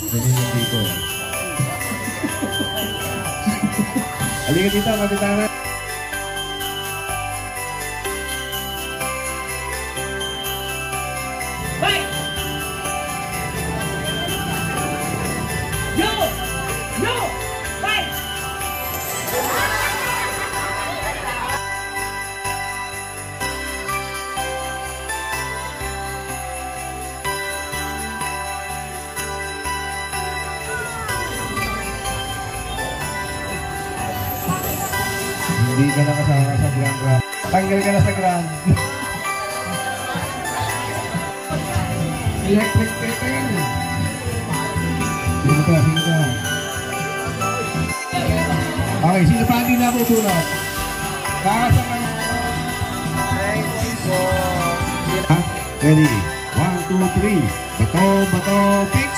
Ganyan yung dito. Halika dito, kapitana. Hey! Yo! Yo! Hey! Hindi ka na kasama sa Grand Rap. Tanggal ka na sa Grand. Electric kettle. Sino ka? Sino ka? Okay, sino pa hindi na pusunod? Kasa ka. Ready? 1, 2, 3. Bato, bato, fix.